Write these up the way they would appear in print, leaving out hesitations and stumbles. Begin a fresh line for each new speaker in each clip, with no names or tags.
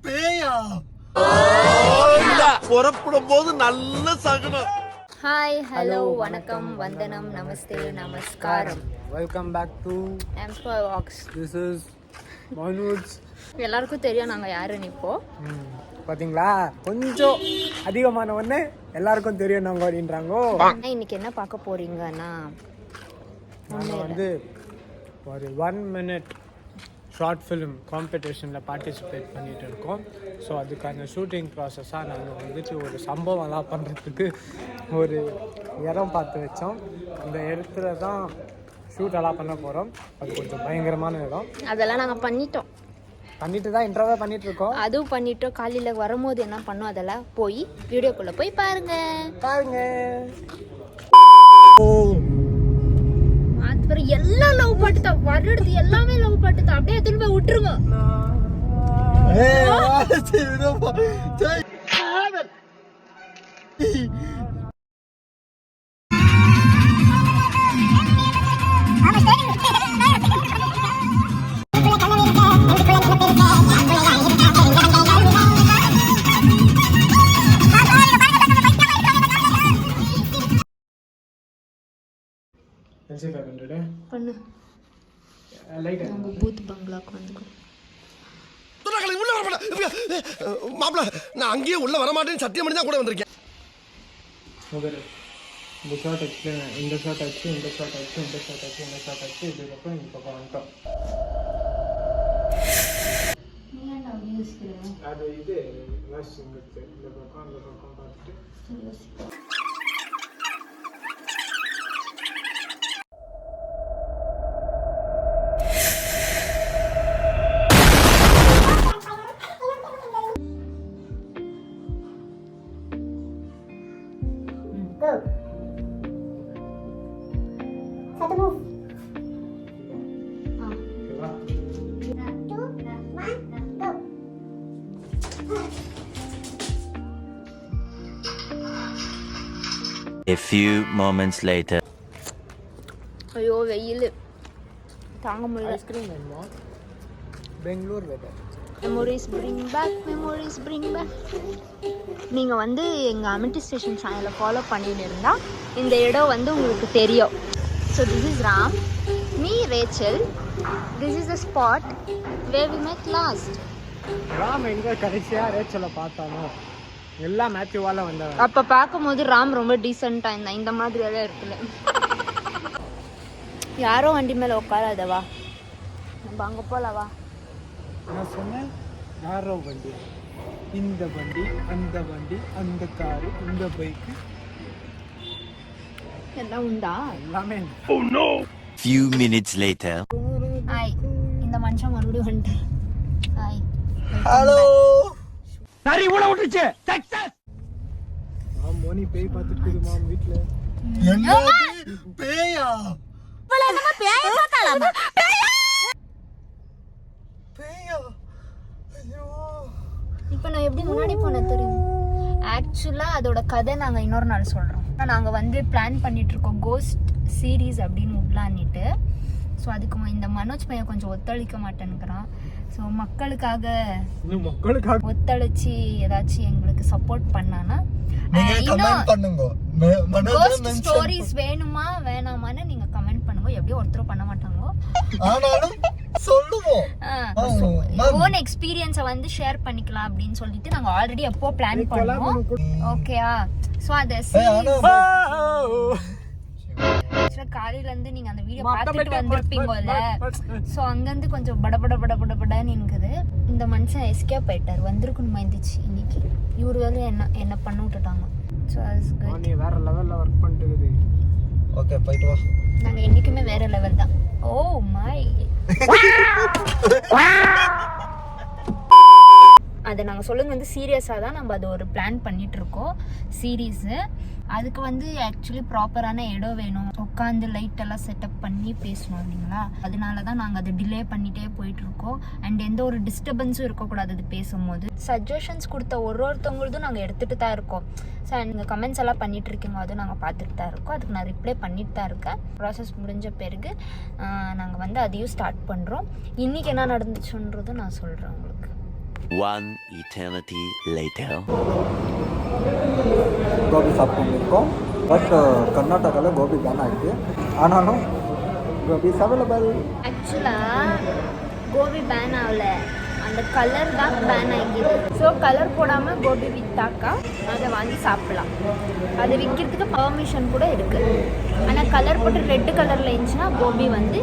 பேயா புறப்படும் போது நல்ல சகுனம்.
ஹாய், ஹலோ, வணக்கம், வந்தனம், நமஸ்தே, நமஸ்காரம்.
Welcome back to
employee vox.
This is Manoj.
எல்லாருக்கும் தெரியும் நாங்கள் யாருன்னு இப்போ.
பார்த்தீங்களா, கொஞ்சம் அதிகமான ஒன்று எல்லாருக்கும் தெரியும் நாங்கள் அப்படின்றாங்கோ.
இன்னைக்கு என்ன பார்க்க போறீங்கன்னா,
நாங்கள் வந்து ஒரு 1 minute ஷார்ட் ஃபிலிம் காம்படிஷனில் பார்ட்டிசிபேட் பண்ணிகிட்டு இருக்கோம். ஸோ அதுக்கான ஷூட்டிங் ப்ராசஸாக நாங்கள் வந்துட்டு ஒரு சம்பவம்லாம் பண்ணுறதுக்கு ஒரு இடம் பார்த்து வச்சோம். இந்த இடத்துல தான் ஷூட்டெல்லாம் பண்ண போகிறோம். அது கொஞ்சம் பயங்கரமான இடம்.
அதெல்லாம் நாங்கள் பண்ணிட்டு
தான் இன்ட்ரோவே பண்ணிகிட்ருக்கோம்.
அதுவும் பண்ணிட்டோம். காலையில் வரும்போது என்ன பண்ணோம் அதெல்லாம் போய் வீடியோக்குள்ளே போய் பாருங்க. அப்புறம் எல்லாம் லவ் பாட்டு தான் வருது, எல்லாமே லவ் பாட்டு தான். அப்படியே திரும்ப விட்டுருங்க. பண்ணு. நம்ம பூத் பங்களாக்கு வந்துக்கோ.
மாப்பிள்ள, நான் அங்கேயே உள்ள வரமாட்டேன்னு சத்தியம் பண்ணி தான் கூட வந்திருக்கேன்.
இந்த ஷார்ட் எக்ஸ்பிளைன், இந்த ஷார்ட் ஆச்சு, இந்த ஷார்ட் ஆச்சு, இந்த ஷார்ட் ஆச்சு, இந்த ஷார்ட் ஆச்சு. இதுக்கப்புறம் இந்த பக்கம் வந்துட்டோம். அது இது இந்த பக்கம் பார்த்துட்டு
A few moments later.
ஐயோ வெயில் தாங்க முடியல.
ஐஸ்கிரீம் வேணுமா? Bangalore weather.
Memories bring back, memories bring back. நீங்கள் வந்து எங்கள் அமிட்டி ஸ்டேஷன் சேனலை ஃபாலோ பண்ணிட்டு இருந்தால் இந்த இடம் வந்து உங்களுக்கு தெரியும். So this is Ram, me Rachel. This is the spot where we met last.
Ram எங்கே கடைசியாக ரேச்சலை பார்த்தானோ எல்லாம் மேத்யூவால் வந்தவன்.
அப்போ பார்க்கும்போது ராம் ரொம்ப டீசெண்டாக இருந்தான். இந்த மாதிரியெல்லாம் இருக்குல்ல. யாரோ வண்டி மேலே உட்காராதவா, நம்ம அங்கே போகலவா.
நான் சொன்னேன் யாரோ வண்டி, இந்த வண்டி, அந்த வண்டி, அந்த காரு, இந்த பைக்கு
எல்லாம் உண்டா?
எல்லாமே.
Few minutes later.
ஹாய், இந்த மனுஷன் மறுபடியும் வந்துட்டார். Hi,
hello.
சரி உள்ள விட்டுச்சு. சக்சஸ். மாம் மோனி பேய் பார்த்துட்டு மாம் வீட்ல.
என்ன பேயா?
நம்ம பேய பார்த்தாலாமா?
பேயா? ஐயோ.
இப்போ நான் எப்படி முன்னாடி போனேன் தெரியும். ஆக்சுவலாக அதோட கதை நாங்கள் இன்னொரு நாள் சொல்கிறோம். நாங்கள் வந்து பிளான் பண்ணிகிட்ருக்கோம் கோஸ்ட் சீரீஸ் அப்படின்னு விடலான்னுட்டு. ஸோ அதுக்கு இந்த மனோஜ் பையன் கொஞ்சம் ஒத்துழைக்க மாட்டேன்னுக்கிறான். ஸோ மக்களுக்காக ஒத்துழைச்சி ஏதாச்சும் எங்களுக்கு சப்போர்ட் பண்ணானா கோஸ்ட் ஸ்டோரிஸ் வேணுமா வேணாமான்னு நீங்க கமெண்ட் பண்ணுங்க. எப்படியும் ஒருத்தரும் பண்ண மாட்டாங்க, ஓன் எக்ஸ்பீரியன்ஸை வந்து ஷேர் பண்ணிக்கலாம் அப்படின்னு சொல்லிட்டு நாங்கள் ஆல்ரெடி எப்போ பிளான் பண்ணுவோம். ஓகேயா? ஸோ அதை காலையில இருந்து நீங்க அந்த வீடியோ பார்த்துட்டு வந்திருப்பீங்கல்ல. சோ அங்க இருந்து கொஞ்சம் படபடன்னு இருக்குது. இந்த மனுஷன் எஸ்கேப் ஆயிட்டார். வந்திருக்கணுமா இருந்துச்சு இன்னைக்கு. இவரு வேலை என்ன பண்ண விட்டுட்டாங்க. So that's good.
நீ வேற லெவல்ல வர்க் பண்ணிட்டு.
ஓகே, போய்ட்டு வா.
நாங்க என்னைக்குமே வேற லெவல் தான். Oh my. அதை நாங்கள் சொல்லுங்க வந்து சீரியஸாக தான் நம்ம அதை ஒரு பிளான் பண்ணிகிட்ருக்கோம் சீரீஸு. அதுக்கு வந்து ஆக்சுவலி ப்ராப்பரான இடம் வேணும், உட்காந்து லைட் எல்லாம் செட்டப் பண்ணி பேசணும் இல்லைங்களா. அதனால தான் நாங்கள் அதை டிலே பண்ணிகிட்டே போயிட்டுருக்கோம். அண்ட் எந்த ஒரு டிஸ்டர்பன்ஸும் இருக்கக்கூடாது அது பேசும்போது. சஜஷன்ஸ் கொடுத்த ஒருத்தவங்களுதும் நாங்கள் எடுத்துகிட்டு தான் இருக்கோம். ஸோ நீங்கள் கமெண்ட்ஸ் எல்லாம் பண்ணிகிட்டு இருக்கீங்க, அதுவும் நாங்கள் பார்த்துட்டு தான் இருக்கோம். அதுக்கு நான் ரிப்ளை பண்ணிட்டு தான் இருக்கேன். ப்ராசஸ் முடிஞ்ச பிறகு நாங்கள் வந்து அதையும் ஸ்டார்ட் பண்ணுறோம். இன்றைக்கி என்ன நடந்துச்சுன்றதும் நான் சொல்கிறேன் உங்களுக்கு.
One eternity later.
கோபி சாப்பிட்டு வந்திருக்கோம். பட் கர்நாடகாவில் கோபி பேன் ஆகிடுது. ஆனாலும் கோபி அவைலபிள்.
ஆக்சுவலாக கோபி பேன் ஆகல, அந்த கலர் தான் பேன் ஆகிடுது. ஸோ கலர் போடாமல் கோபி விற்றாக்கா அதை வாங்கி சாப்பிடலாம். அது விற்கிறதுக்கு பர்மிஷன் கூட இருக்குது. ஆனால் கலர் போட்டு ரெட் கலரில் இருந்துச்சுன்னா கோபி வந்து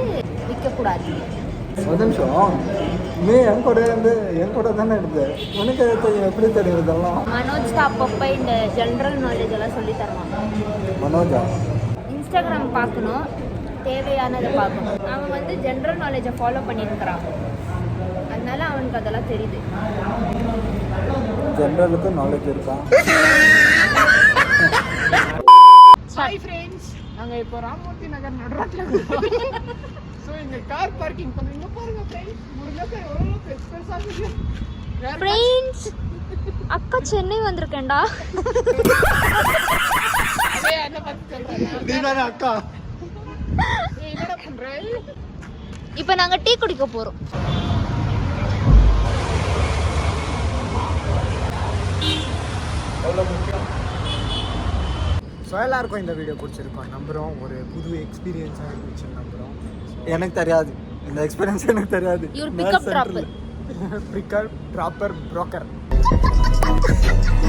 விற்கக்கூடாது.
ஒரு நிமிஷம், நீ என் கூட தானே இருந்த, உனக்கு தெரியும், எப்படி தெரியும் இதெல்லாம்?
மனோஜ் தான் அப்பப்போ இந்த ஜென்ரல் நாலேஜ் எல்லாம் சொல்லி தருவாங்க.
மனோஜா
இன்ஸ்டாகிராம் பார்க்கணும், தேவையானதை பார்க்கணும். அவன் வந்து ஜென்ரல் நாலேஜை ஃபாலோ பண்ணியிருக்கிறான், அதனால அவனுக்கு அதெல்லாம் தெரியுது.
ஜென்ரலுக்கு நாலேஜ் இருக்கா?
ஹாய் ஃப்ரெண்ட்ஸ், நாங்கள் இப்போ ராமமூர்த்தி நகர் நடுரோட்டில். ஸோ இங்கே கார் பார்க்கிங் பண்ணுறீங்க பாருங்க ஃப்ரெண்ட்ஸ். முருங்கக்காய் எவ்வளோ எக்ஸ்பென்ஸாக
ஃப்ரெண்ட்ஸ், அக்கா சென்னை வந்திருக்கேன்டா.
என்ன பார்த்து சொல்கிறேன்,
நீ தானே அக்கா?
என்னடா பண்ணுறேன்?
இப்போ நாங்கள் டீ குடிக்க போகிறோம்.
ஸோ எல்லாருக்கும் இந்த வீடியோ பிடிச்சிருக்கோம் நம்புகிறோம். ஒரு புது எக்ஸ்பீரியன்ஸாக இருந்துச்சு நம்புகிறோம்.
எனக்கு தெரியாது, இந்த எக்ஸ்பீரியன்ஸ் எனக்கு தெரியாது.
இவர் pickup dropper,
pickup dropper broker.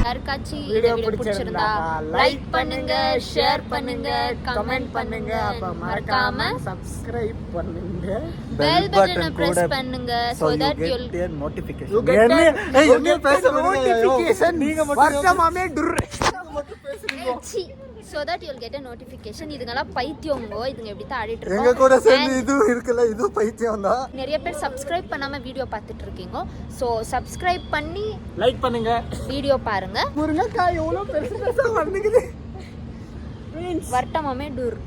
யாருக்காச்சும் வீடியோ பிடிச்சிருந்தா லைக் பண்ணுங்க, ஷேர் பண்ணுங்க, கமெண்ட் பண்ணுங்க,
அப்ப
மறக்காம
சப்ஸ்கிரைப் பண்ணுங்க,
பெல் பட்டனை பிரஸ் பண்ணுங்க so that you'll
get notification.
You get
என்ன பேச
notification.
நீங்க மட்டும்
வருஷமாமே டுர்
so that you'll get a notification. இதுங்கெல்லாம் பைத்தியங்கோ, இதுங்க எப்படி தான் ஆடிட்டு
எங்க
இருக்கோம்.
கூட சேர்ந்து இது இருக்குல்ல, இது பைத்தியம் தான்.
நிறைய பேர் சப்ஸ்கிரைப் பண்ணாம வீடியோ பார்த்துட்டு இருக்கீங்க. ஸோ சப்ஸ்கிரைப் பண்ணி
லைக் பண்ணுங்க,
வீடியோ பாருங்க.
முருங்கைக்காய் எவ்வளோ பெருசு பெருசாக வந்துக்குது.
வட்டமாமே டூர்.